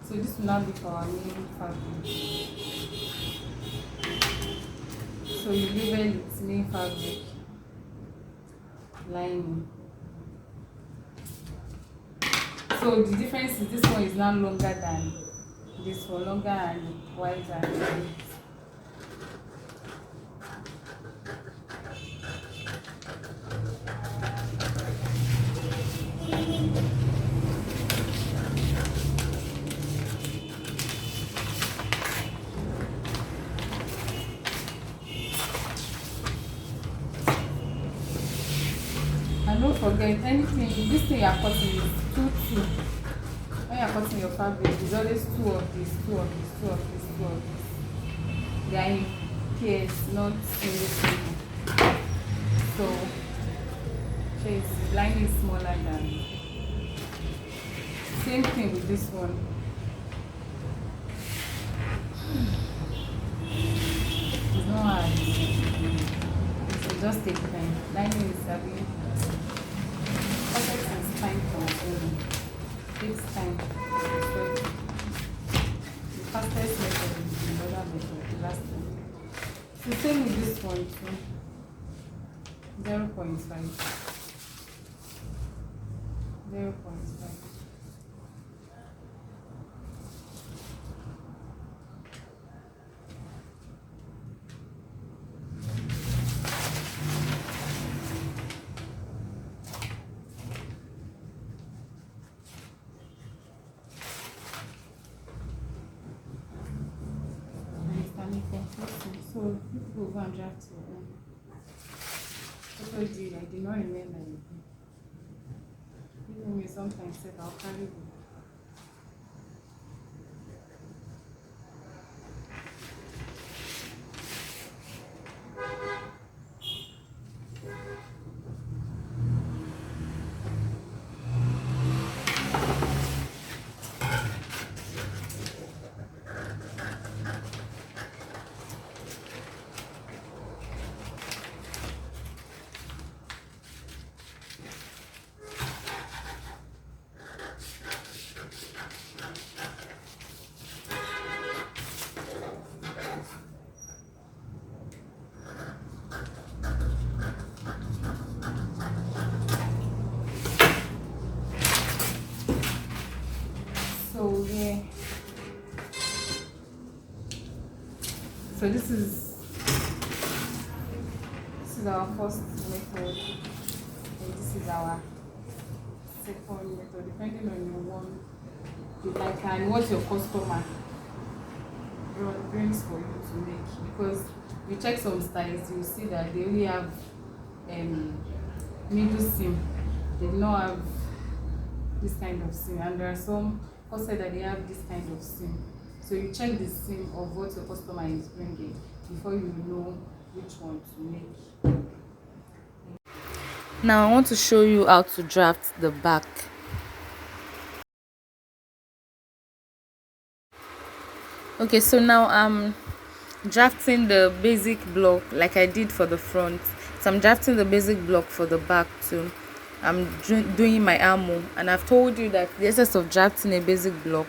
So this will now be for our main fabric. So you label its main fabric lining. So the difference is this one is now longer than this one, longer and wider. And don't forget, anything, this thing you are cutting is 2 2. When you are cutting your fabric, it's always 2 of this, 2 of this, 2 of this, 2 of this. They are in pairs, not single. So, its line is smaller than. Same thing with this one. It's not hard. So just take time. Lining is having. Corset is time consuming. Takes time. So the fastest method is the other method, the last one. So same with this one too. 0.5. 0.5. So people will go and draft your own. I told you I did not remember anything. Even me sometimes say I'll carry it. So yeah. So this is our first method, and this is our second method, depending on your one you like and what your customer brings for you to make. Because you check some styles, you see that they only have middle seam. They do not have this kind of seam, and there are some corset that they have this kind of seam. So you check the seam of what your customer is bringing before you know which one to make. Now I want to show you how to draft the back. Okay, so now I'm drafting the basic block like I did for the front. So I'm drafting the basic block for the back too. I'm doing my armhole, and I've told you that the essence of drafting a basic block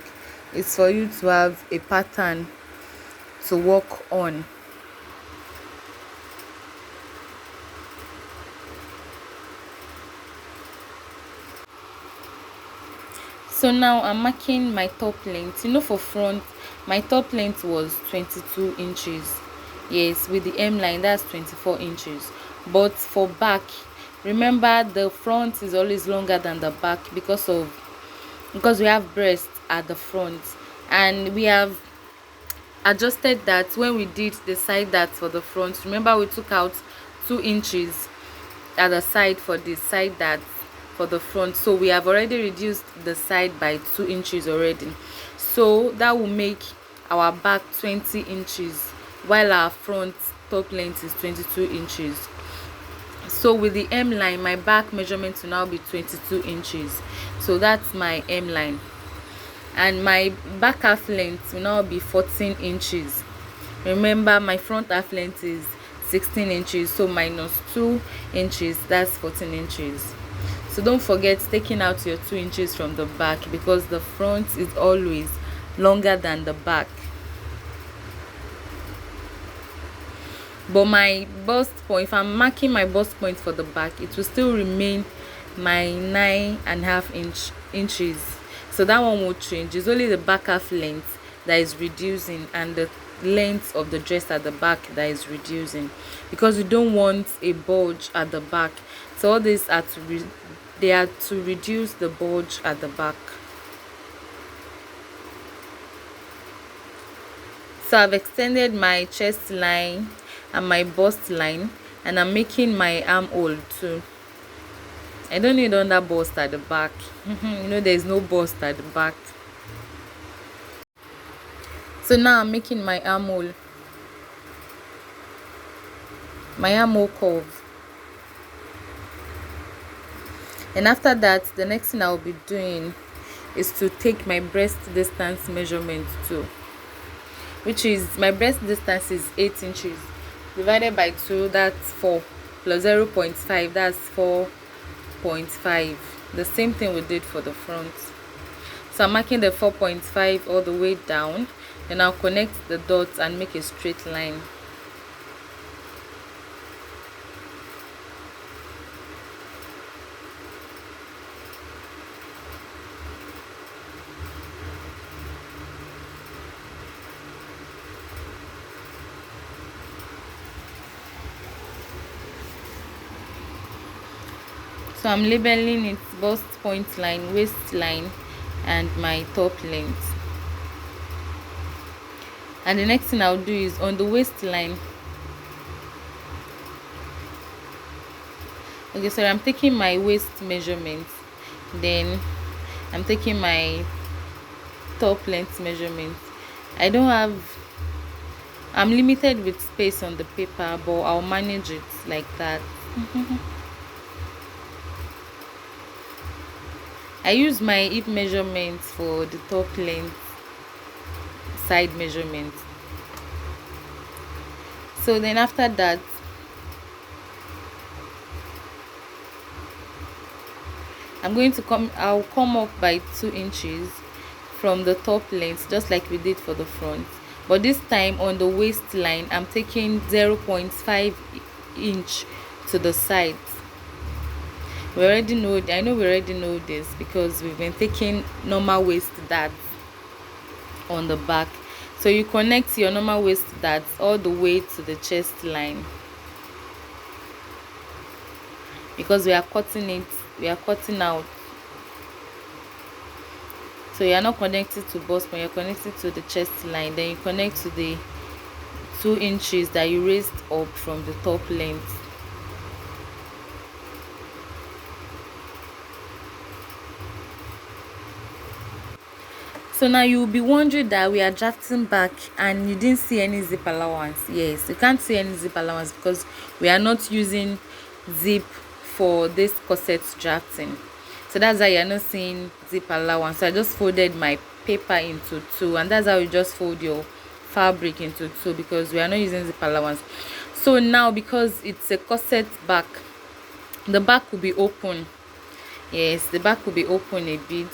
is for you to have a pattern to work on. So now I'm marking my top length. For front, my top length was 22 inches. Yes, with the M line, that's 24 inches. But for back, remember the front is always longer than the back because we have breast at the front, and we have adjusted that when we did the side dart for the front. Remember, we took out 2 inches at the side for the side dart for the front, so we have already reduced the side by 2 inches already. So that will make our back 20 inches while our front top length is 22 inches. So with the M line, my back measurement will now be 22 inches. So that's my M line, and my back half length will now be 14 inches. Remember, my front half length is 16 inches, so minus 2 inches, that's 14 inches. So don't forget taking out your 2 inches from the back, because the front is always longer than the back. But my bust point, if I'm marking my bust point for the back, it will still remain my 9.5 inches. So that one will change. It's only the back half length that is reducing, and the length of the dress at the back that is reducing, because we don't want a bulge at the back. So all these are they are to reduce the bulge at the back. So I've extended my chest line and my bust line, and I'm making my armhole too. I don't need under bust at the back. There's no bust at the back. So now I'm making my armhole curve. And after that, the next thing I'll be doing is to take my breast distance measurement too, which is, my breast distance is 8 inches divided by 2, that's 4, plus 0.5, that's 4.5. The same thing we did for the front. So I'm marking the 4.5 all the way down, and I'll connect the dots and make a straight line. So I'm labeling it bust point line, waist line, and my top length. And the next thing I'll do is on the waistline. Okay, so I'm taking my waist measurement, then I'm taking my top length measurement. I'm limited with space on the paper, but I'll manage it like that. I use my hip measurement for the top length, side measurement. So then after that, I'll come up by 2 inches from the top length, just like we did for the front. But this time on the waistline, I'm taking 0.5 inch to the side. I know we already know this, because we've been taking normal waist darts on the back. So you connect your normal waist darts all the way to the chest line, because we are cutting out. So you are not connected to bust, but you're connected to the chest line. Then you connect to the 2 inches that you raised up from the top length. So now you'll be wondering that we are drafting back and you didn't see any zip allowance. Yes, you can't see any zip allowance because we are not using zip for this corset drafting. So that's why you're not seeing zip allowance. So I just folded my paper into 2, and that's how you just fold your fabric into 2, because we are not using zip allowance. So now, because it's a corset back, the back will be open. Yes, the back will be open a bit.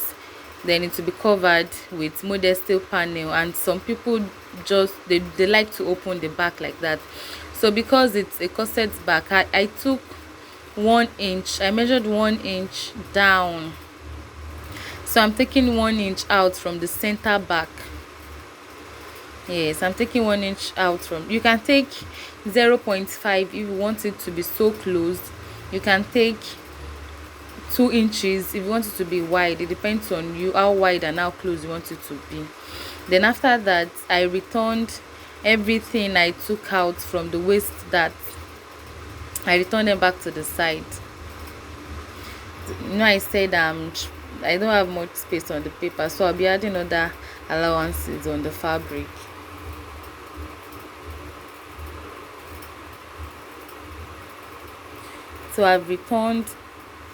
Then it will be covered with model steel panel, and some people just they like to open the back like that. So because it's a corset back, I took 1 inch. I measured 1 inch down. So I'm taking 1 inch out from the center back. Yes, I'm taking 1 inch out from. You can take 0.5 if you want it to be so closed. You can take 2 inches if you want it to be wide. It depends on you how wide and how close you want it to be. Then after that, I returned everything I took out from the waist dart. I returned them back to the side. I said I don't have much space on the paper, so I'll be adding other allowances on the fabric. So I've returned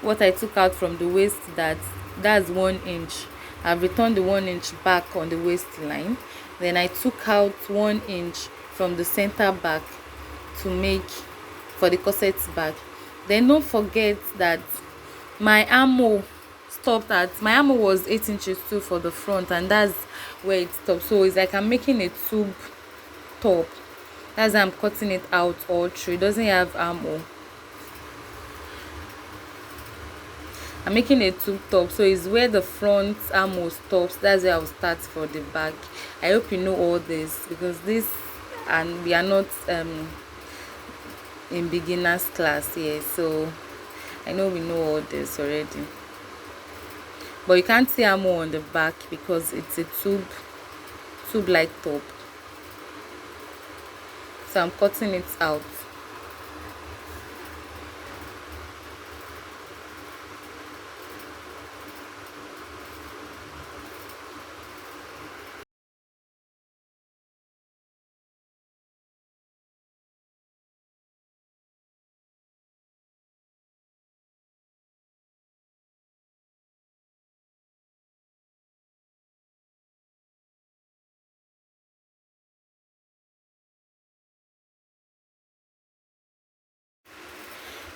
what I took out from the waist that's 1 inch. I've returned the 1 inch back on the waistline. Then I took out 1 inch from the center back to make for the corset back. Then don't forget that my armhole stopped at, my armhole was 8 inches too for the front, and that's where it stopped. So it's like I'm making a tube top. That's why I'm cutting it out all through. It doesn't have armhole. I'm making a tube top, so it's where the front armhole stops. That's where I'll start for the back. I hope you know all this, because this, and we are not in beginners class here, so I know we know all this already. But you can't see armhole on the back because it's a tube like top. So I'm cutting it out.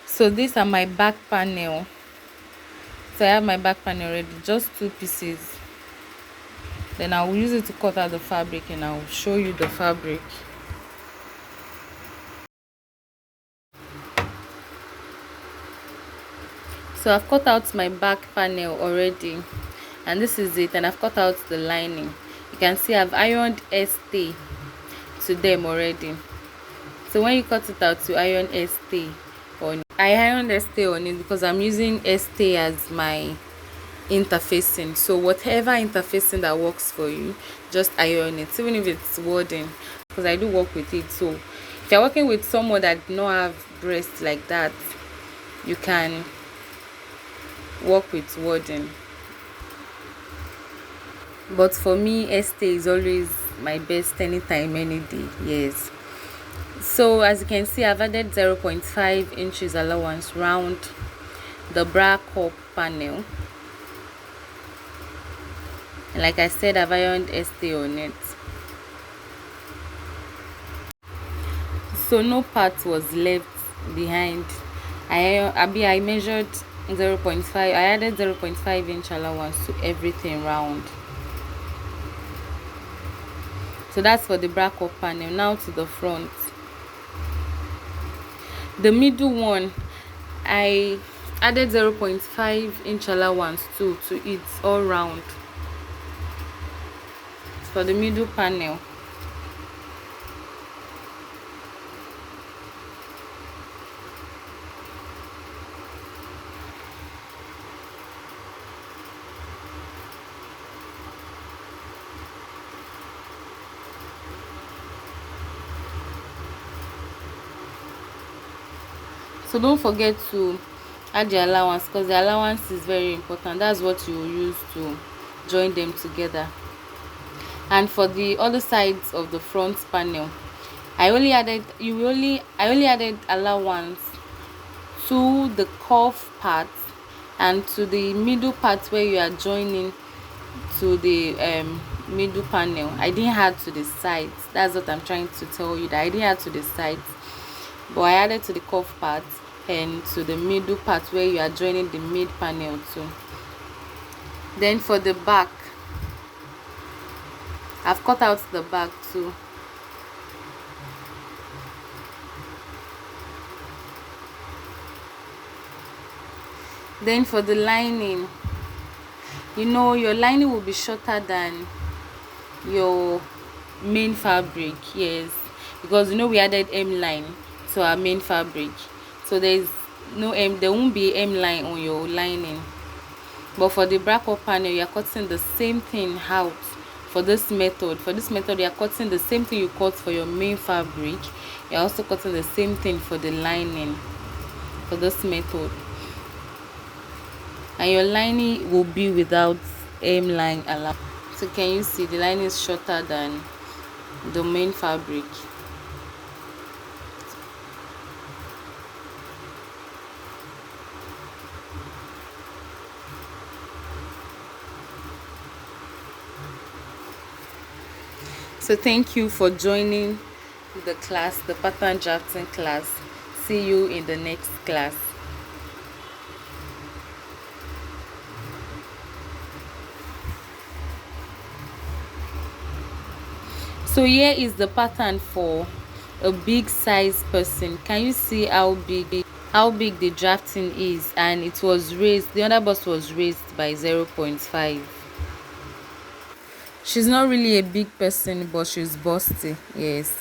So these are my back panel. So I have my back panel already, just 2 pieces. Then I will use it to cut out the fabric, and I will show you the fabric. So I've cut out my back panel already, and this is it. And I've cut out the lining. You can see I've ironed stay to them already. So when you cut it out, you iron stay on it. I ironed stay on it because I'm using stay as my interfacing. So whatever interfacing that works for you, just iron it, even if it's wording, because I do work with it. So if you're working with someone that do not have breasts like that, you can work with wording. But for me, stay is always my best, anytime, any day. Yes. So as you can see, I've added 0.5 inches allowance round the bra cup panel, and like I said, I've ironed stay on it, so no part was left behind. I measured 0.5. I added 0.5 inch allowance to everything round. So that's for the bra cup panel. Now to the front. The middle one, I added 0.5 inch allowance to it all round for the middle panel. So don't forget to add the allowance, because the allowance is very important. That's what you use to join them together. And for the other sides of the front panel, I only added allowance to the cuff part and to the middle part where you are joining to the middle panel. I didn't add to the sides. That's what I'm trying to tell you, that I didn't add to the sides, but I added to the cuff part and to the middle part where you are joining the mid panel too. Then for the back, I've cut out the back too. Then for the lining, your lining will be shorter than your main fabric. Yes, because we added M line to our main fabric, so there won't be M line on your lining. But for the bra cup panel, you are cutting the same thing out. For this method, you are cutting the same thing you cut for your main fabric. You are also cutting the same thing for the lining for this method, and your lining will be without M line allowance. So can you see the lining is shorter than the main fabric? So thank you for joining the class, the pattern drafting class. See you in the next class. So here is the pattern for a big size person. Can you see how big the drafting is? And it was raised, the other bust was raised by 0.5. She's not really a big person, but she's busty. Yes.